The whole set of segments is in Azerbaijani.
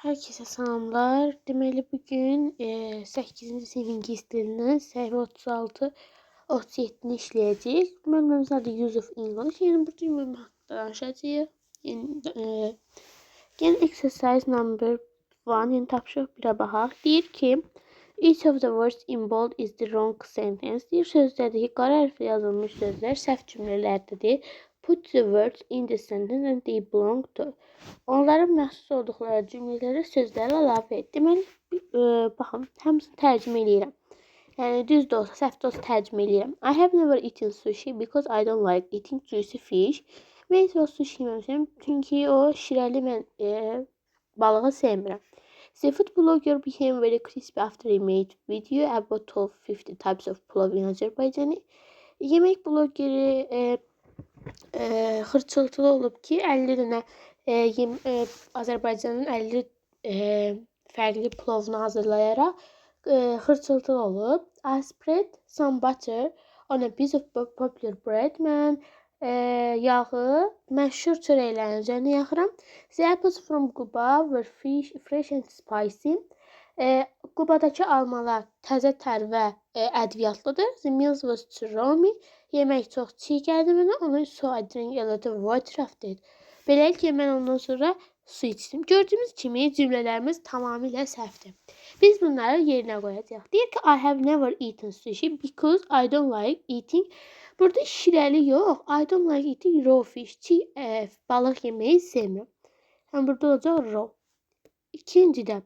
Herkese selamlar. Deməli bugün 8-ci sinif ingilis dilindən səhifə 36-37-ni işləyəcəyik. Bölməmizin adı Use of English. Yəni bu bölüm haqqında danışacağıq. Yəni exercise number 1, yəni tapşırıq 1-ə baxaq. Deyir ki, each of the words in bold is the wrong sentence. Deyir sözlərdəki qara hərflə yazılmış sözlər səhv cümlələrdədir. Put the words in the sentence and they belong to. Onların məxsus olduqları cümlələrə sözləri əlavə et. Deməli, baxın, hamısını tərcümə eləyirəm. Yəni, düz də olsa, səhv də olsa tərcümə eləyirəm. I have never eaten sushi because I don't like eating juicy fish. Mən heç vaxt sushi yeməmişəm, çünki o şirəli mən balığı sevmirəm. The food blogger became very crispy after he made video about 1250 types of pulov in Azərbaycanı. Yemək blogeri xırçıltılı olub ki, 50 dənə Azərbaycanın 50 fərqli plovunu hazırlayaraq xırçıltılı olub. I spread some butter on a piece of popular bread. Mən yağı məşhur çörəklərin üzərinə yaxıram. The apples from Quba were fresh and spicy. Qubadakı almalar təzə tər və ədviyyatlıdır. The meals was too raw. Yemək çox çiğ gəldi mənə. Onu so I drank a lot of water after it. Beləliklə mən ondan sonra su içdim. Gördüyümüz kimi cümlələrimiz tamamilə səhvdir. Biz bunları yerinə qoyacağıq. Deyir ki, I have never eaten sushi because I don't like eating. Burada şirəli yox. I don't like eating raw fish. Çiğ balıq yeməyi sevmirəm. Yəni burada olacaq raw. İkincidə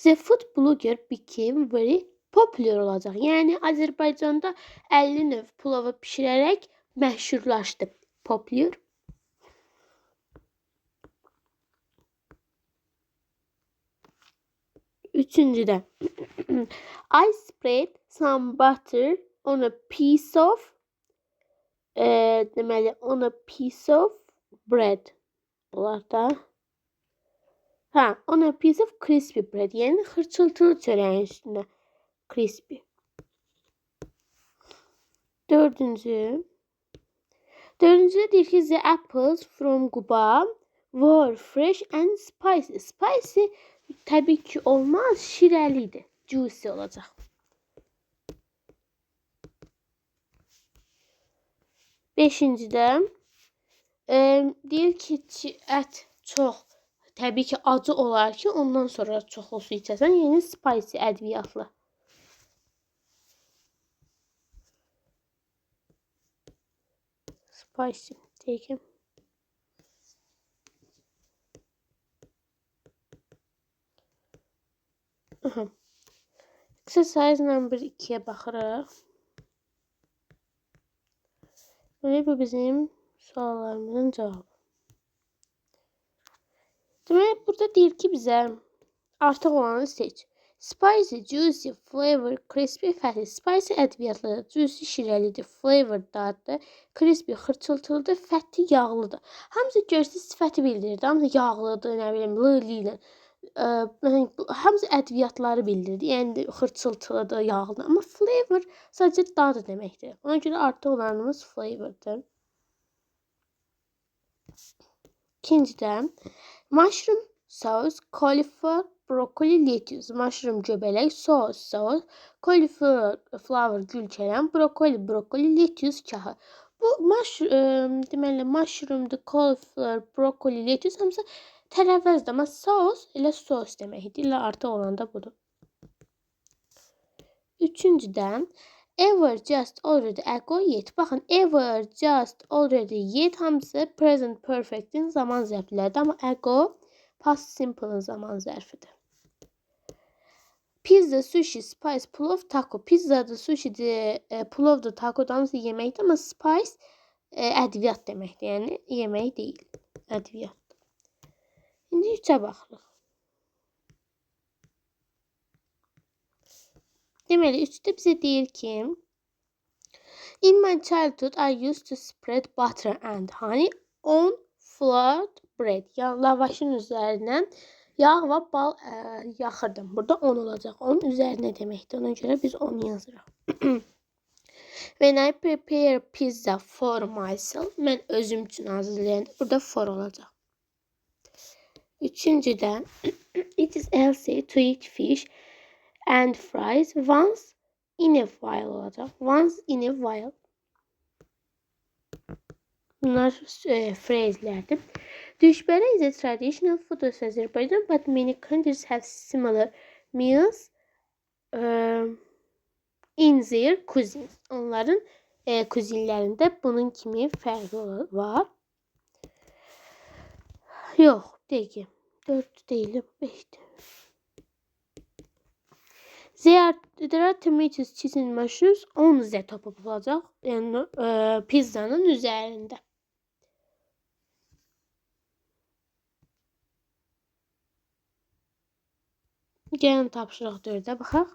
the food blogger became very popular olacaq. Yəni Azərbaycanda 50 növ plovu bişirərək məşhurlaşdı. Popular. Üçüncüdə I spread some butter on a piece of deməli on a piece of bread. Bunlar da on a piece of crispy bread. Yəni xırçıltılı çörəyin üstünə. Crispy. Dördüncüdə deyir ki, the apples from Quba were fresh and spicy. Spicy təbii ki olmaz, şirəlidir. Juicy olacaq. Beşincidə deyir ki, ət çox təbii ki acı olar ki, ondan sonra çoxlu su içəsən. Yəni spicy, ədviyyatlı. Spicy. Deyək. Exercise number 2'ye baxırıq. Ve bu bizim suallarımızın cevabı. Demek burada deyir ki bizə artıq olanı seç. Spicy, juicy, flavor, crispy, fatty. Spicy ədviyyatlıdır, juicy şirəlidir, flavor daddır, crispy xırçıltılıdır, fatty yağlıdır. Hamısı görsüz sifəti bildirir. Hamısı yağlıdır, nə bilim, lili. Hamısı ədviyyatları bildirir. Yəni xırçıltılıdır, yağlıdır. Amma flavor sadəcə dadı deməkdir. Ona görə artıq olanımız flavordur. İkincidə mushroom sauce, cauliflower, broccoli, lettuce. Mushroom göbələk, sauce, cauliflower gülkələm, broccoli, lettuce kahı. Bu deməli mushroomdur, cauliflower, broccoli, lettuce hamısı tərəvəzdir, amma sauce elə sos deməkdir. İlla artıq olan da budur. Üçüncüdən ever, just, already, ago, yet. Baxın, ever, just, already, yet hamısı present perfect'in zaman zərfləridir. Amma ago past simple'ın zaman zərfidir. Pizza, sushi, spice, plov, taco. Pizzadır, sushidir, plovdur, tacodur, hamısı yeməkdir. Amma spice ədviyyat deməkdir. Yəni yemək deyil, ədviyyat. İndi 3'ə baxırıq. Deməli, 3'də bizə deyir ki, in my childhood, I used to spread butter and honey on flat bread. Yəni, lavaşın üzərindən yağ və bal yaxırdım. Burada 10 olacaq. 10 üzərinə deməkdir. Ona görə biz 10 yazırıq. When I prepare pizza for myself, mən özüm üçün hazırlayanda burada for olacaq. Üçüncüdə, it is healthy to eat fish and fries once in a while olacaq. Once in a while. Bunlar phraslərdir. Düşbərə is a traditional food of Azerbaijan, but many countries have similar meals in their cuisines. Onların kuzinlərində bunun kimi fərqi var. Yox, deyil. 4 deyil, 5'dir. There are tomatoes, cheese and mushrooms on the top olacaq. Yəni pizzanın üzərində. Gəlin tapşırıq 4-ə baxaq.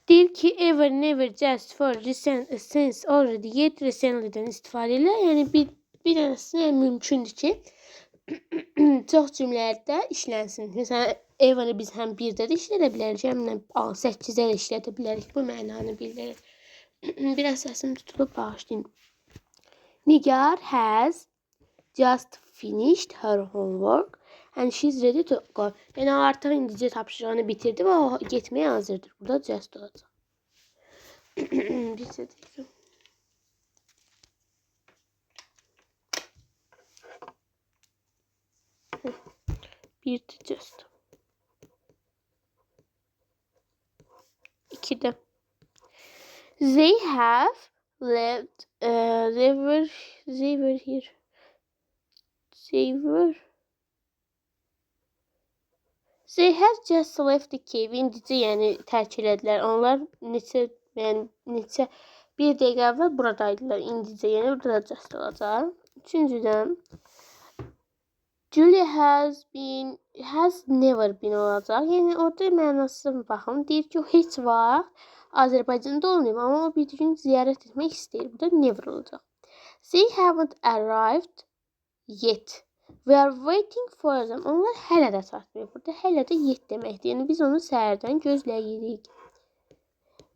Deyir ki, ever, never, just, for, recent, since, already, yet, recently'dən istifadə elə. Yəni bir dənəsi mümkündür ki, çox cümlələrdə işlənsin. Məsələn, ever'ı biz həm 1-də də işlədə bilərik, həm də 8-də də işlədə bilərik. Bu mənanı bildirir. Biraz səsim tutulub bağışlayın. Nigar has just finished her homework and she's ready to go. Yəni artıq indicə tapşırığını bitirdi və o getməyə hazırdır. Burada just olacaq. Bir sözü. Bir de just. 2'de. They have left. They were here. They have just left the cave. İndicə yəni tərk elədilər. Onlar neçə bir dəqiqə əvvəl buradaydılar. İndicə yəni burada just olacaq. Üçüncüdən Julia has never been olacaq. Yəni orada mənasına baxın. Deyir ki, o heç vaxt Azərbaycanda olmayıb, amma o bir gün ziyarət etmək istəyir. Bu da never olacaq. They haven't arrived yet. We are waiting for them. Onlar hələ də çatmayıb. Burada hələ də yet deməkdir. Yəni biz onu səhərdən gözləyirik.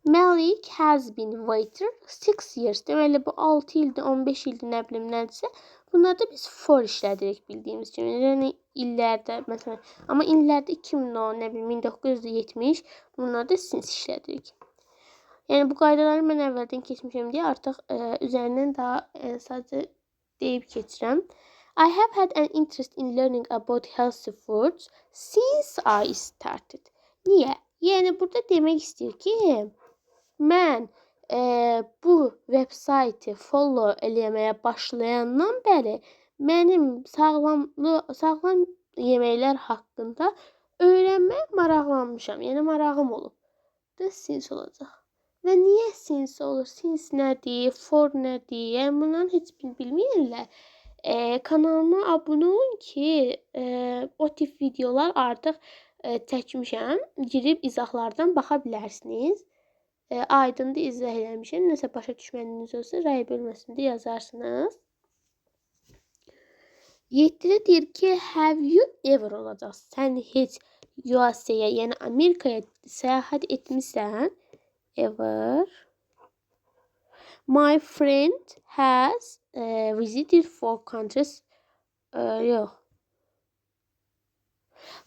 Malik has been waiting 6 years. Deməli bu 6 ildir, 15 ildir, nə bilim nədirsə. Bunlarda biz for işlədirik bildiyimiz kimi. Yəni illərdə məsələn, amma illərdə 2010, nə bilim 1970 bunlarda since işlədirik. Yəni bu qaydaları mən əvvəldən keçmişəm deyə artıq üzərindən daha sadəcə deyib keçirəm. I have had an interest in learning about healthy foods since I started. Niyə? Yəni burada demək istəyir ki, mən bu veb-saytı follow eləməyə başlayandan bəri mənim sağlam yeməklər haqqında öyrənməyə maraqlanmışam. Yəni marağım olub. Da since olacaq. Və niyə since olur? Since nədir? For nədir? Yəni bunların heç birini bilməyirlər. Kanalıma abunə olun ki, o tip videolar artıq çəkmişəm. Girib izahlardan baxa bilərsiniz. Aydındır izah eləmişəm. Nəsə başa düşmədiyiniz olsa, rəy bölməsində yazarsınız. 7-də deyir ki, have you ever olacaq? Sən heç USA-ya, yəni Amerikaya səyahət etmisən? Ever. My friend has visited 4 countries. Yox.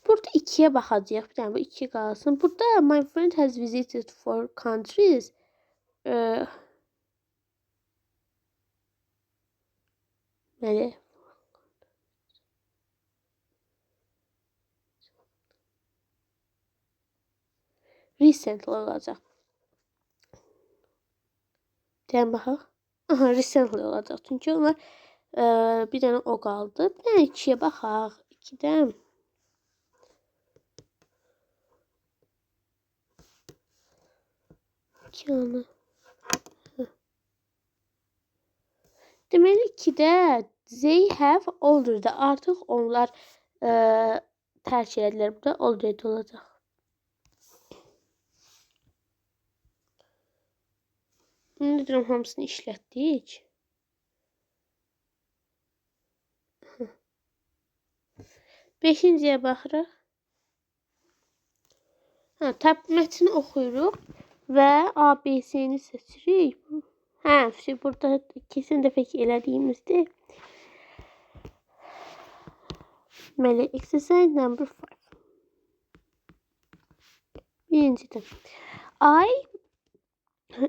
Burada 2'ye baxacağıq. Bir dənə bu 2 qalsın. Burada my friend has visited 4 countries. Bəli. Recently olacaq. Deyən baxaq. Aha, recently olacaq. Çünki onlar bir dənə o qaldı. Bir dənə 2'ye baxaq. 2'dən. Onu. Deməli 2'də they have already. Artıq onlar tərk elədilər. Burada already olacaq. Bunu deyirəm, hamısını işlətdik. Beşinciyə baxırıq. Mətni oxuyuruq və ABC-ni seçirik. Burada kesin dəfə ki elədiyimizdir. Deməli, exercise number 5. Birincidən. I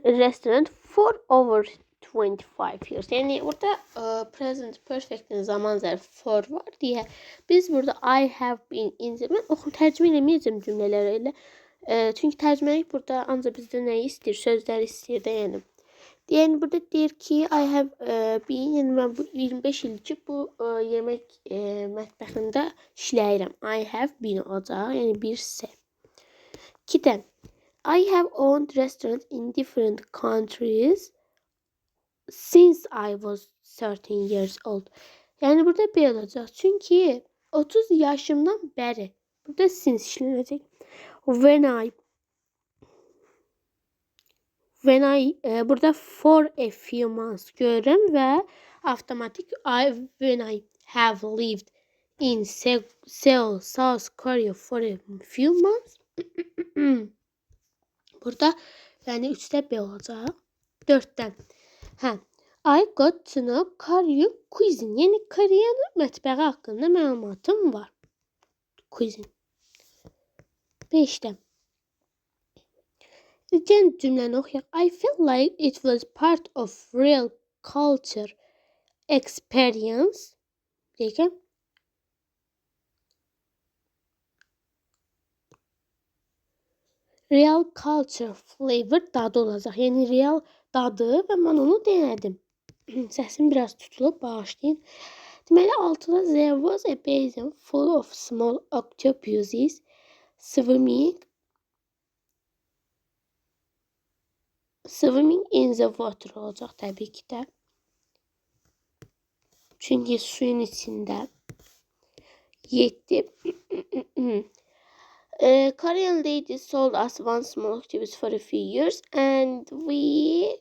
restaurant for over 25 years. Yani burada present perfect'in zaman zarfı for var diye biz burada I have been in zaman tərcümə eləməyəcəm cümlələrlə. Çünki tərcüməlik burada ancaq bizdə nə istəyir? Sözlər istəyir də yəni. Yəni burada deyir ki I have been, yəni mən bu 25 il ki bu yemək mətbəxində işləyirəm. I have been olacaq, yəni bir S. 2-dən I have owned restaurants in different countries since I was 13 years old. Yəni burada B olacaq. Çünki 30 yaşımdan bəri. Burada since işlənəcək. When I burada for a few months görürəm və avtomatik when I have lived in Seoul, South Korea for a few months. Burada yəni 3-də B olacaq. 4-dən. I got to know Korean cuisine. Yəni Koreyanın mətbəxi haqqında məlumatım var. Cuisine. 5-dən. Gəlin cümləni oxuyaq. I felt like it was part of real culture experience. Deyək. Real culture flavor dadı olacaq. Yəni real dadı və mən onu denedim. Səsim biraz tutulub, bağışlayın. Deməli 6-da there was a basin full of small octopuses swimming in the water olacaq təbii ki də. Çünki suyun içində. 7. Korean lady sold us one small octopus for a few years and we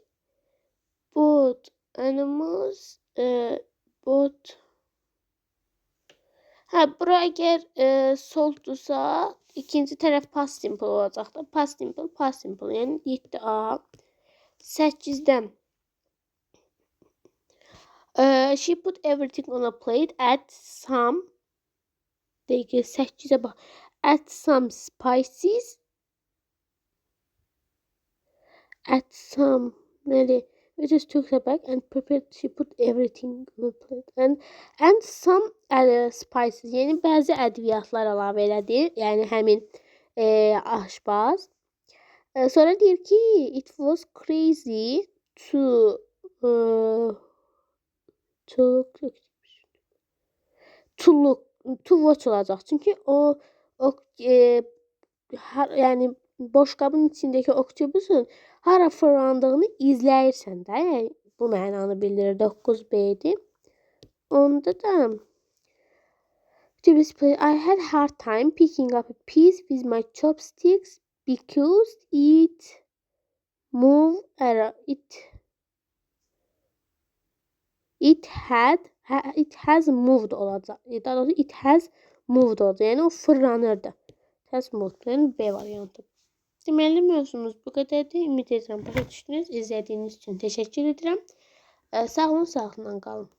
bought animals bura əgər soldursa ikinci tərəf past simple olacaq da. Past simple. Yəni 7A. 8-dən. She put everything on a plate at some 8-ə bax. Add some spices. Add some we just took her back and prepared. She put everything on a plate and some other spices. Yəni bəzi ədviyyatlar əlavə elədi. Yəni həmin aşbaz. Sonra deyir ki it was crazy to watch olacaq. Çünki o yəni boşqabın içindəki oktopusun hara fırlandığını izləyirsən də. Yəni bu mənanı bildirir. 9B-dir. Onda da I had hard time picking up a piece with my chopsticks because it moved around. It has moved olacaq. Daha doğrusu it has moved olacaq. Yəni o fırlanırdı. It has moved. Yəni B variantı. Deməli mövzumuz bu qədərdir. Ümid edirəm başa düşdünüz. İzlədiyiniz üçün təşəkkür edirəm. Sağ olun, sağlıqla qalın.